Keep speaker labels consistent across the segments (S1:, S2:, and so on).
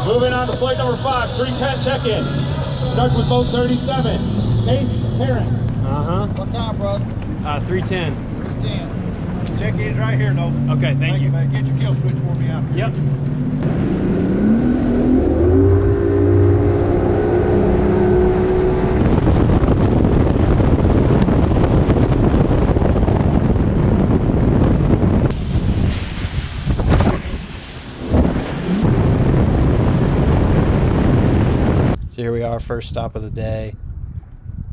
S1: Moving on to flight number 5, 310 check-in. Starts with boat 37, Ace Terrence.
S2: What time, brother?
S3: 310.
S2: 310. Check-in's right here, though.
S3: Okay, thank you.
S2: Man. Get your kill switch for me out here.
S3: Yep.
S4: So here we are, first stop of the day.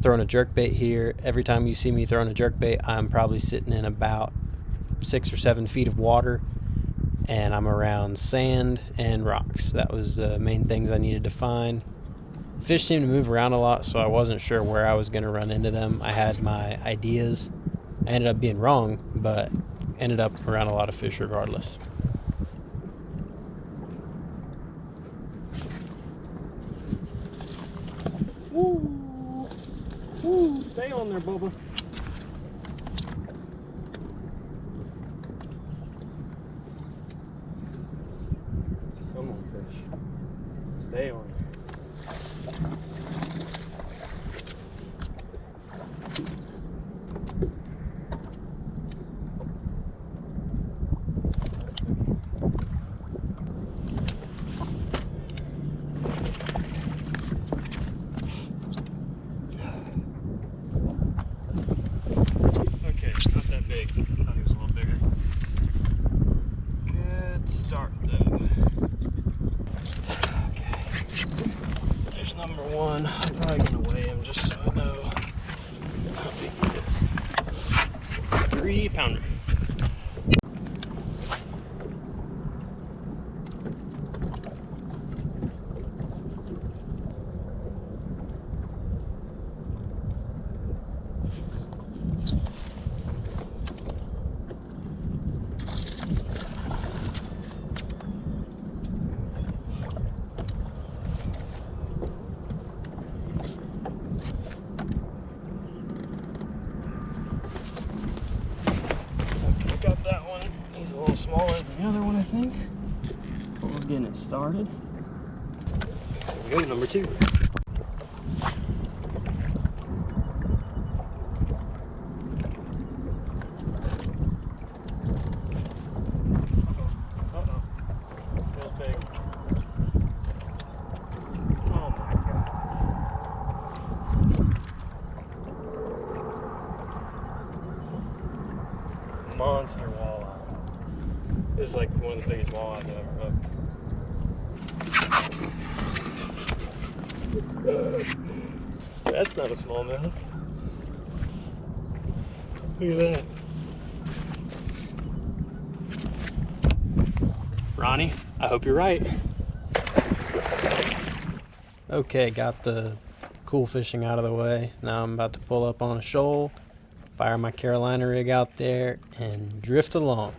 S4: Throwing a jerkbait here. Every time you see me throwing a jerkbait, I'm probably sitting in about 6 or 7 feet of water, and I'm around sand and rocks. That was the main things I needed to find. Fish seem to move around a lot, so I wasn't sure where I was going to run into them. I had my ideas. I ended up being wrong, but ended up around a lot of fish regardless.
S3: Woo! Woo! Stay on there, Bubba. Come on, fish. Stay on there. Okay, not that big. I thought he was a little bigger. Good start though. Okay. There's number 1. I'm probably gonna weigh him just so I know how big he is. 3-pounder. Got that one. He's a little smaller than the other one, I think. But we're getting it started. There we go, number 2. Uh-oh. Feels big. Oh my God. Monster walleye. This is like one of the biggest walleyes I've ever hooked. That's not a smallmouth. Look at that. Ronnie, I hope you're right.
S4: Okay, got the cool fishing out of the way. Now I'm about to pull up on a shoal, fire my Carolina rig out there, and drift along.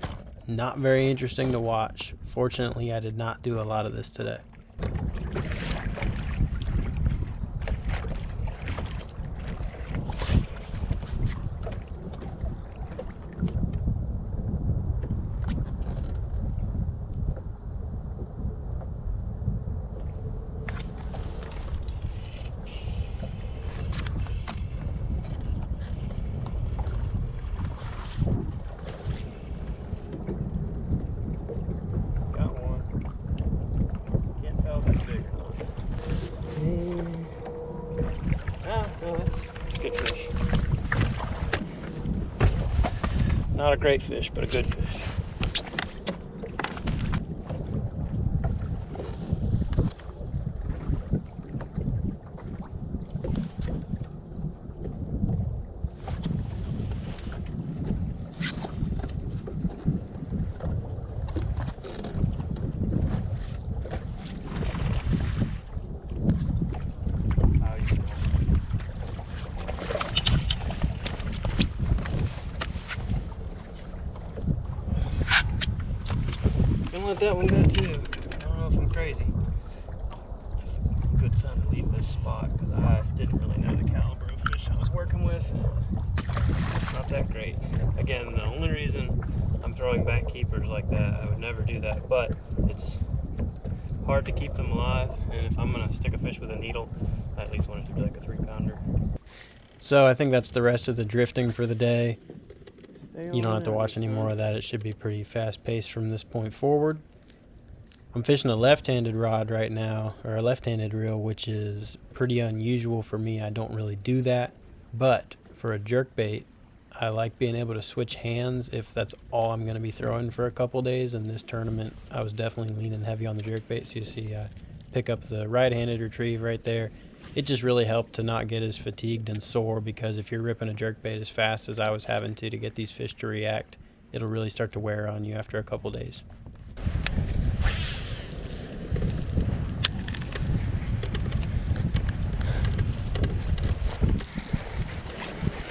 S4: Not very interesting to watch. Fortunately, I did not do a lot of this today.
S3: Good fish. Not a great fish, but a good fish. Gonna let that one go too. I don't know if I'm crazy. It's a good sign to leave this spot because I didn't really know the caliber of fish I was working with. It's not that great. Again, the only reason I'm throwing back keepers like that, I would never do that, but it's hard to keep them alive, and if I'm gonna stick a fish with a needle, I at least want it to be like a 3-pounder.
S4: So I think that's the rest of the drifting for the day. You don't have to watch any more of that. It should be pretty fast paced from this point forward. I'm fishing a left-handed rod right now, or a left-handed reel, which is pretty unusual for me. I don't really do that, but for a jerkbait, I like being able to switch hands if that's all I'm going to be throwing for a couple days. In this tournament, I was definitely leaning heavy on the jerkbait, so you see I pick up the right-handed retrieve right there. It just really helped to not get as fatigued and sore, because if you're ripping a jerkbait as fast as I was having to get these fish to react, it'll really start to wear on you after a couple days.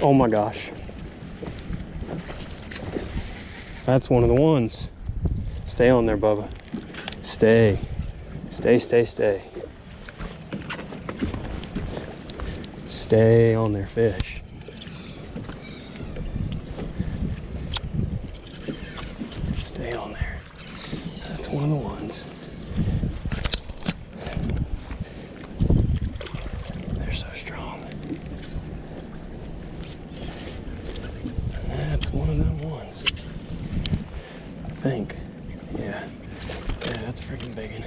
S3: Oh my gosh. That's one of the ones. Stay on there, Bubba. Stay. Stay, stay, stay. Stay on there, fish. Stay on there. That's one of the ones. They're so strong. That's one of them ones. I think. Yeah. Yeah, that's a freaking big one.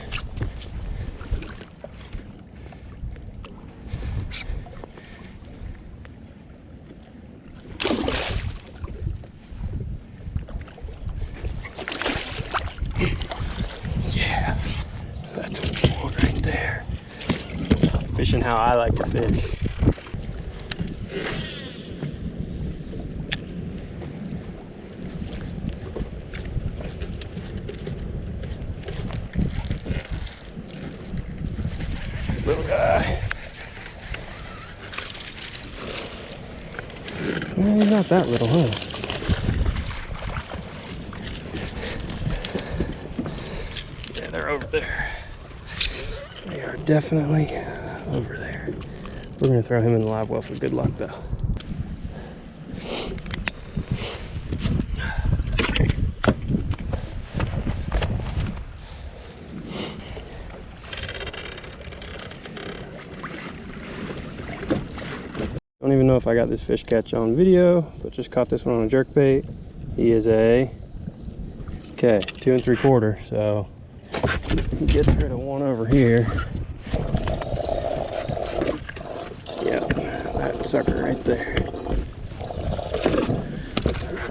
S3: Yeah, that's one right there. Fishing how I like to fish. Little guy. Well, he's not that little, huh? Yeah, they're over there. They are definitely over there. We're gonna throw him in the live well for good luck, though. Don't even know if I got this fish catch on video, but just caught this one on a jerkbait. He is a 2 3/4, so he gets rid of one over here. Yep, that sucker right there.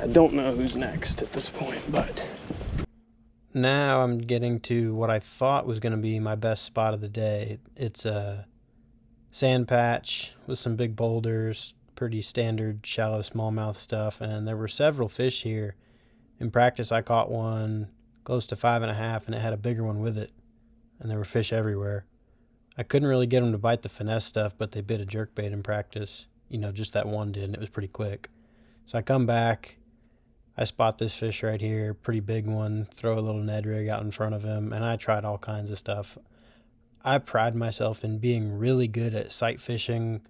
S3: I don't know who's next at this point, but
S4: Now I'm getting to what I thought was going to be my best spot of the day. It's a sand patch with some big boulders, pretty standard shallow smallmouth stuff, and there were several fish here. In practice I caught one close to 5.5 and it had a bigger one with it, and there were fish everywhere. I couldn't really get them to bite the finesse stuff, but they bit a jerkbait in practice. You know, just that one did, and it was pretty quick. So I come back, I spot this fish right here, pretty big one, throw a little Ned rig out in front of him, and I tried all kinds of stuff. I pride myself in being really good at sight fishing,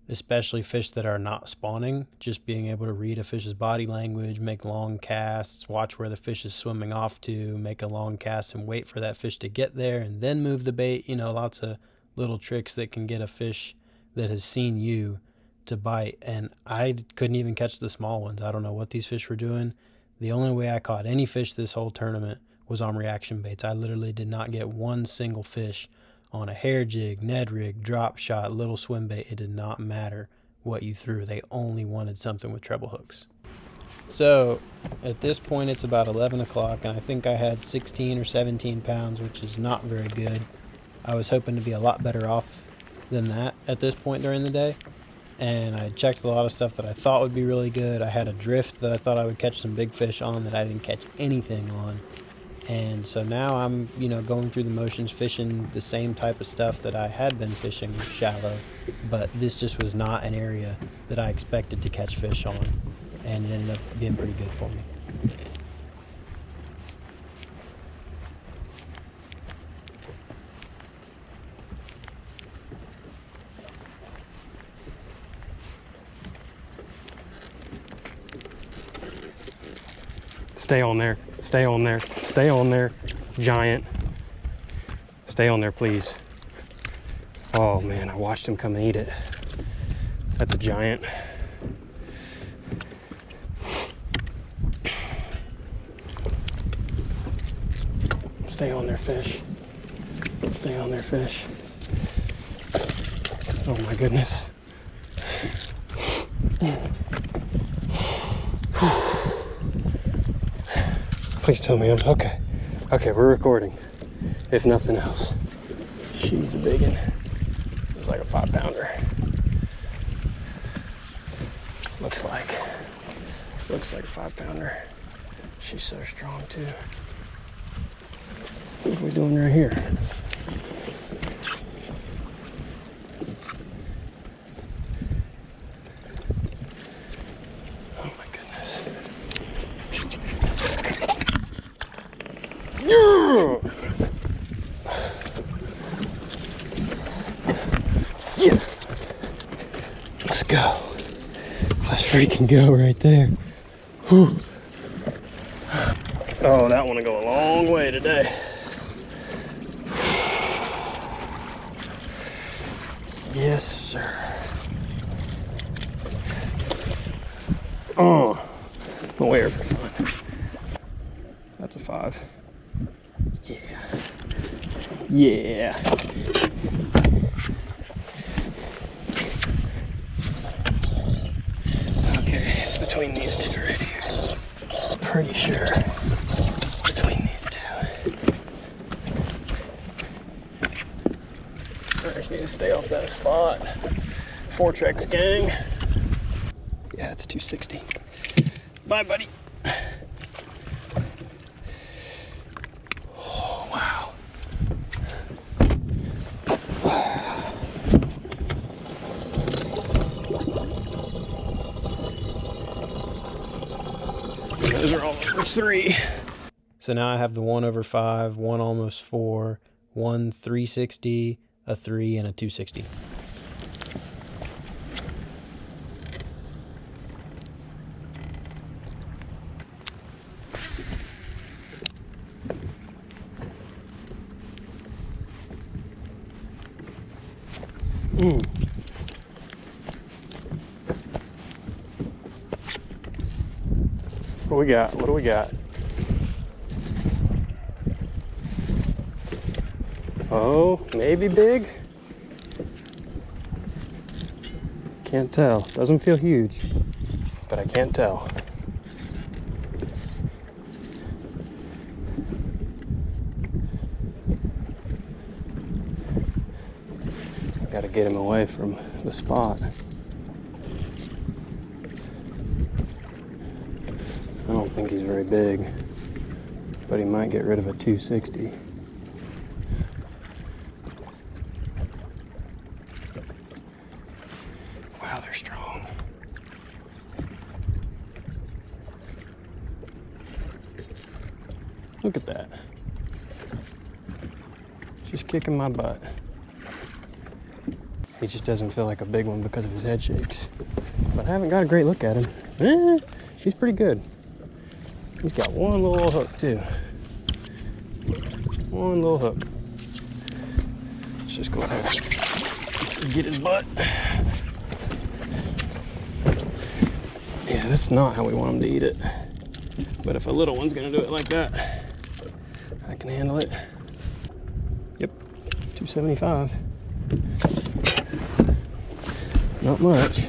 S4: especially fish that are not spawning, just being able to read a fish's body language, make long casts, watch where the fish is swimming off to, make a long cast and wait for that fish to get there and then move the bait. You know, lots of little tricks that can get a fish that has seen you to bite. And I couldn't even catch the small ones. I don't know what these fish were doing. The only way I caught any fish this whole tournament was on reaction baits. I literally did not get one single fish on a hair jig, Ned rig, drop shot, little swim bait. It did not matter what you threw. They only wanted something with treble hooks. So at this point it's about 11 o'clock and I think I had 16 or 17 pounds, which is not very good. I was hoping to be a lot better off than that at this point during the day. And I checked a lot of stuff that I thought would be really good. I had a drift that I thought I would catch some big fish on that I didn't catch anything on. And so now I'm, going through the motions, fishing the same type of stuff that I had been fishing shallow, but this just was not an area that I expected to catch fish on, and it ended up being pretty good for me.
S3: stay on there, stay on there, stay on there, giant. Stay on there, please. Oh man, I watched him come and eat it. That's a giant. Stay on there, fish. Stay on there, fish. Oh my goodness. Please tell me I'm okay. Okay, we're recording. If nothing else. She's a big one. It's like a 5-pounder. Looks like a 5-pounder. She's so strong too. What are we doing right here? Oh my goodness. Yeah. Let's go. Let's freaking go right there. Whew. Oh, that one will go a long way today. Yes, sir. Oh, where for fun. That's a 5. Yeah. Yeah. Okay, it's between these two right here. Pretty sure it's between these two. I just need to stay off that spot. 4-Trex gang. Yeah, it's 260. Bye, buddy. Oh, wow. Those are all over 3.
S4: So now I have the 1/5, 1 almost 4, 1 360, a 3, and a 260.
S3: What we got? What do we got? Oh, maybe big? Can't tell. Doesn't feel huge, but I can't tell. Got to get him away from the spot. I don't think he's very big, but he might get rid of a 260. Wow, they're strong. Look at that. Just kicking my butt. He just doesn't feel like a big one because of his head shakes. But I haven't got a great look at him. He's pretty good. He's got one little hook too. One little hook. Let's just go ahead and get his butt. Yeah, that's not how we want him to eat it. But if a little one's gonna do it like that, I can handle it. Yep, 275. Not much.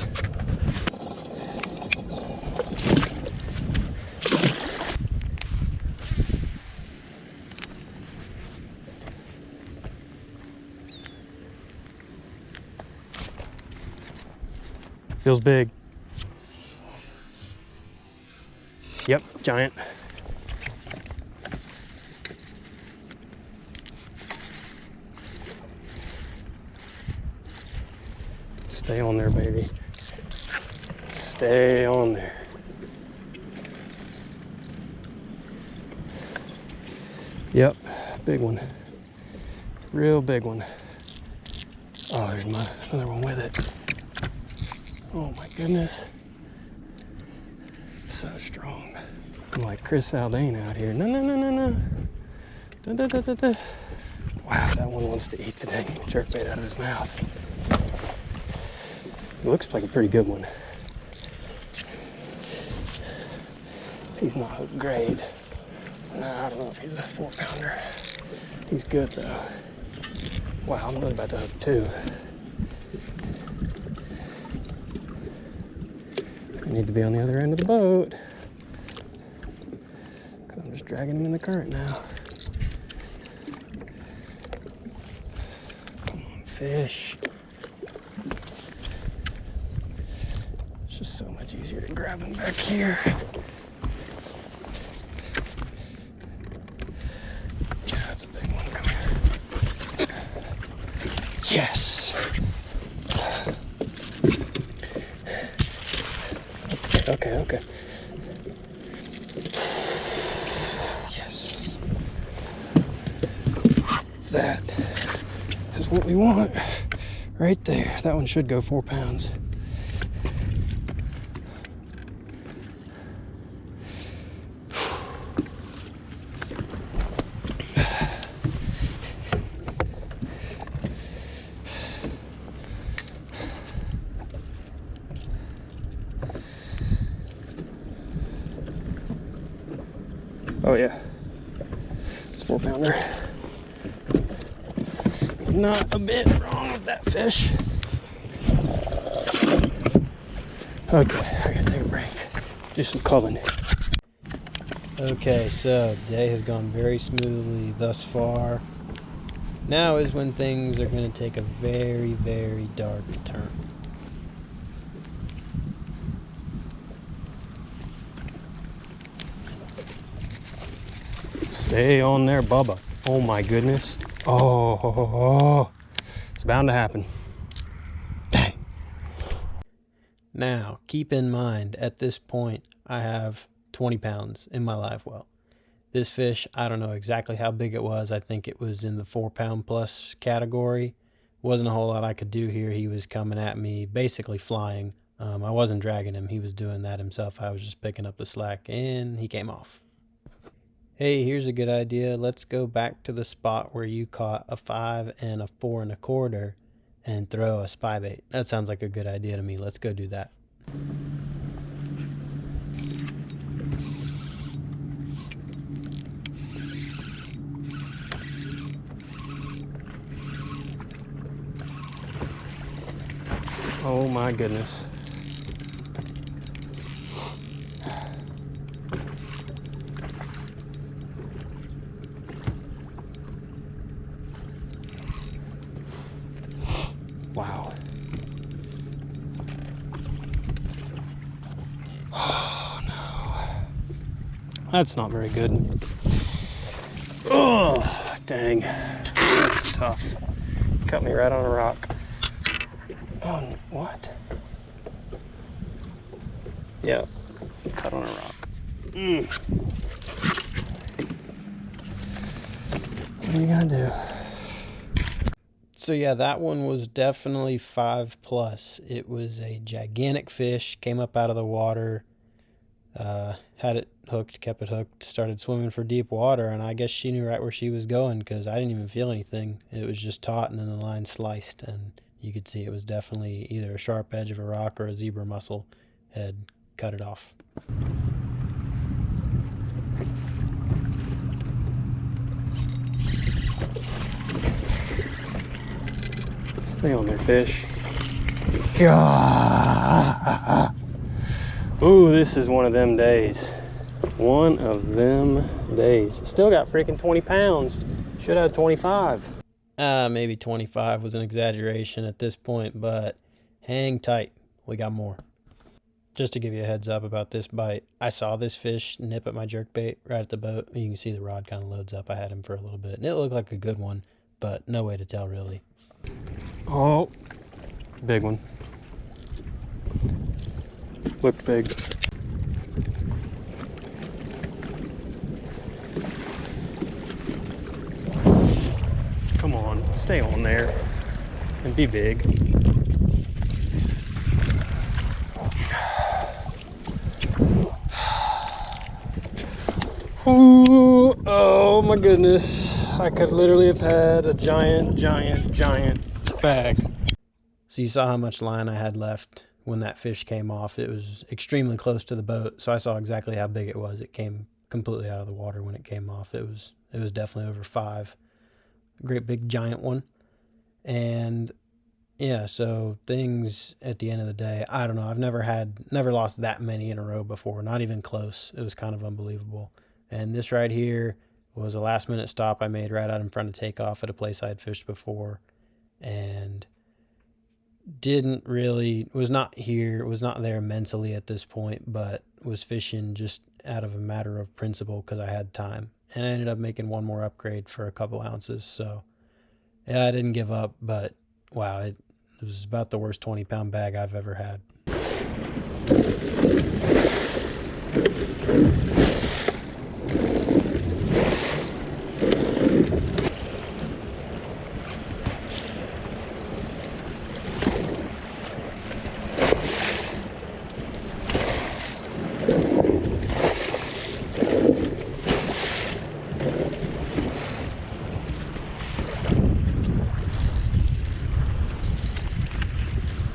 S3: Feels big. Yep, giant. Stay on there, baby. Stay on there. Yep, big one. Real big one. Oh, there's another one with it. Oh my goodness. So strong. I'm like Chris Aldane out here. No, no, no, no, no. Da, da, da, da, da. Wow, that one wants to eat the dang jerkbait out of his mouth. It looks like a pretty good one. He's not hook grade. Nah, I don't know if he's a 4-pounder. He's good though. Wow, I'm really about to hook 2. I need to be on the other end of the boat. I'm just dragging him in the current now. Come on, fish. It's just so much easier to grab him back here. Yeah, that's a big one. Come here. Yes. Okay. Yes. That is what we want right there. That one should go 4 pounds. Oh yeah, it's a 4-pounder. Not a bit wrong with that fish. Okay, I gotta take a break. Do some culling.
S4: Okay, so the day has gone very smoothly thus far. Now is when things are going to take a very, very dark turn.
S3: Stay on there, Bubba. Oh my goodness. Oh, it's bound to happen. Dang.
S4: Now, keep in mind, at this point, I have 20 pounds in my live well. This fish, I don't know exactly how big it was. I think it was in the 4-pound plus category. Wasn't a whole lot I could do here. He was coming at me, basically flying. I wasn't dragging him. He was doing that himself. I was just picking up the slack, and he came off. Hey, here's a good idea. Let's go back to the spot where you caught a 5 and a 4 1/4 and throw a spy bait. That sounds like a good idea to me. Let's go do that.
S3: Oh my goodness. Wow. Oh no. That's not very good. Oh, dang. That's tough. Cut me right on a rock. Oh, what? Yeah, cut on a rock. What are you gonna do?
S4: So yeah, that one was definitely 5+. It was a gigantic fish, came up out of the water, had it hooked, kept it hooked, started swimming for deep water, and I guess she knew right where she was going because I didn't even feel anything. It was just taut, and then the line sliced, and you could see it was definitely either a sharp edge of a rock or a zebra mussel had cut it off.
S3: Stay on there, fish. God. Ooh, this is one of them days. One of them days. Still got freaking 20 pounds. Should have 25.
S4: Maybe 25 was an exaggeration at this point, but hang tight. We got more. Just to give you a heads up about this bite, I saw this fish nip at my jerkbait right at the boat. You can see the rod kind of loads up. I had him for a little bit, and it looked like a good one, but no way to tell really.
S3: Oh, big one. Looked big. Come on, stay on there and be big. Ooh, oh my goodness. I could literally have had a giant bag.
S4: So you saw how much line I had left when that fish came off. It was extremely close to the boat, so I saw exactly how big it was. It came completely out of the water when it came off. It was definitely over 5. A great big giant one. And yeah, so things at the end of the day, I don't know. I've never lost that many in a row before, not even close. It was kind of unbelievable. And this right here was a last minute stop I made right out in front of takeoff at a place I had fished before. And was not there mentally at this point, but was fishing just out of a matter of principle because I had time. And I ended up making one more upgrade for a couple ounces. So yeah, I didn't give up, but wow, it was about the worst 20-pound bag I've ever had.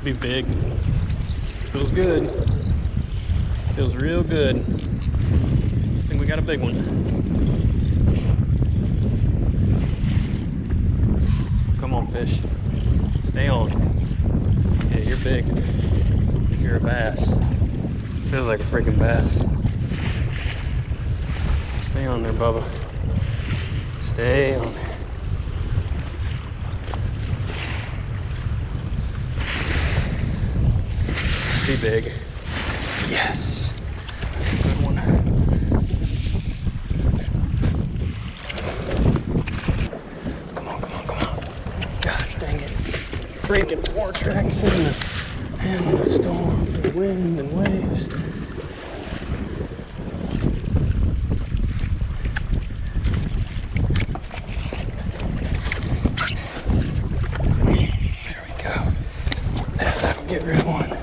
S3: Be big. Feels good. Feels real good. I think we got a big one. Come on, fish. Stay on. Yeah, you're big. You're a bass. Feels like a freaking bass. Stay on there, Bubba. Stay on there. Be big. Yes. That's a good one. Come on, come on, come on. Gosh dang it. Freaking vortex and the storm, the wind and waves. There we go. Now that'll get rid of one.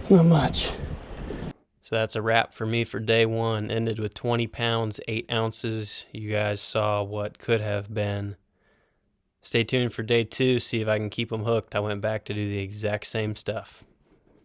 S3: Not much.
S4: So that's a wrap for me for day 1. Ended with 20 pounds, 8 ounces. You guys saw what could have been. Stay tuned for day 2, see if I can keep them hooked. I went back to do the exact same stuff.